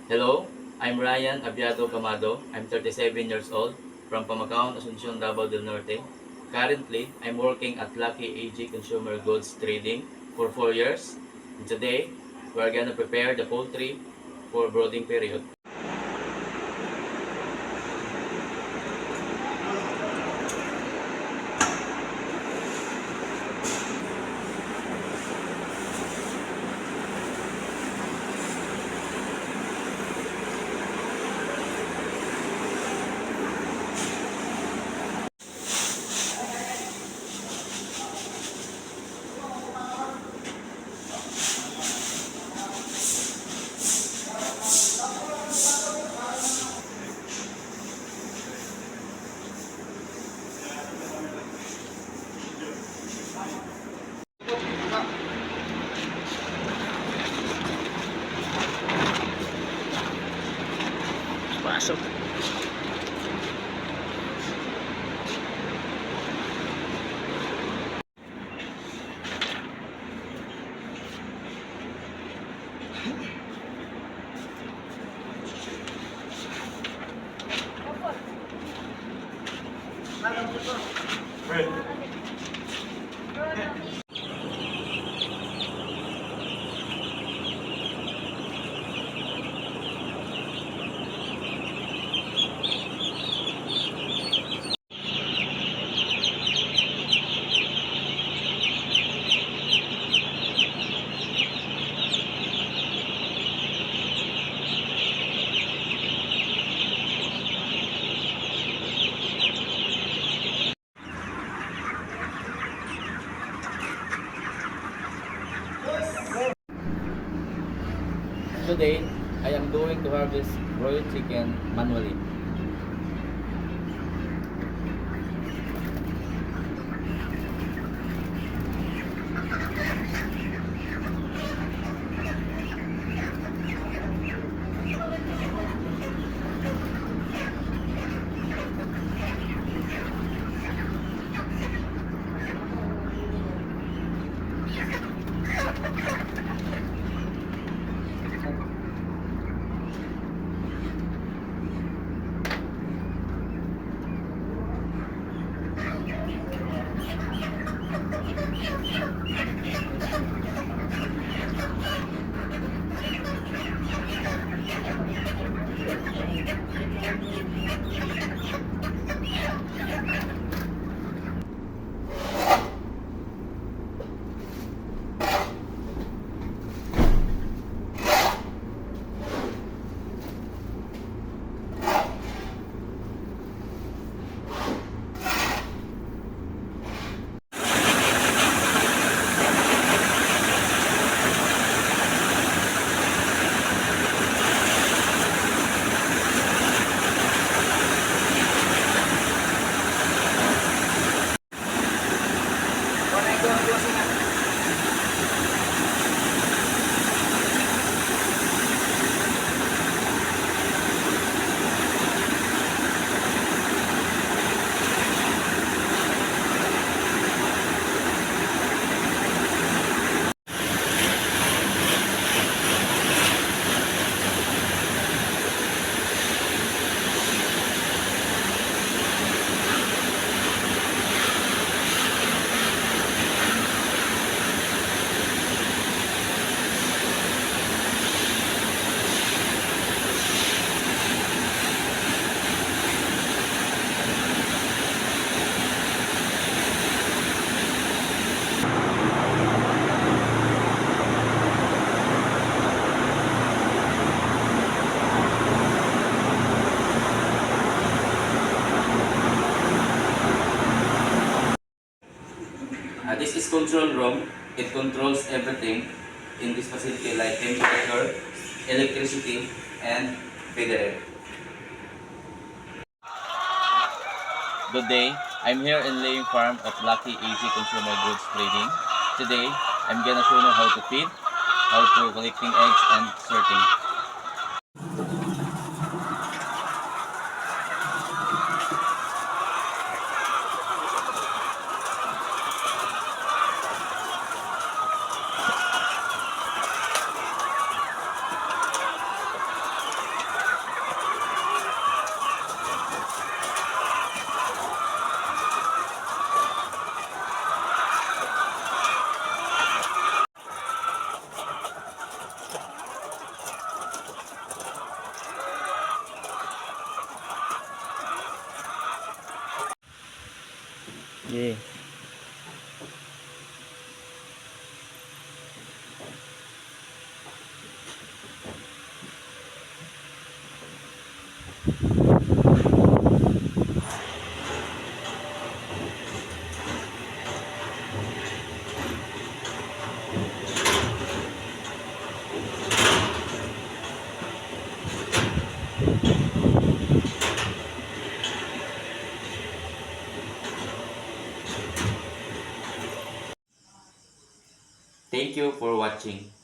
Hello, I'm Ryan Abiado Camado. I'm 37 years old from Pamacao, Asuncion, Davao del Norte. Currently, I'm working at Lucky AG Consumer Goods Trading for 4 years. And today, we're gonna prepare the poultry for brooding period. Pasok. Today, I am going to harvest broiled chicken manually. This is control room. It controls everything in this facility like temperature, electricity, and feeder. Good day. I'm here in laying farm of Lucky Easy Consumer Goods Trading. Today, I'm gonna show you how to feed, how to collecting eggs, and sorting. Sige. Thank you for watching.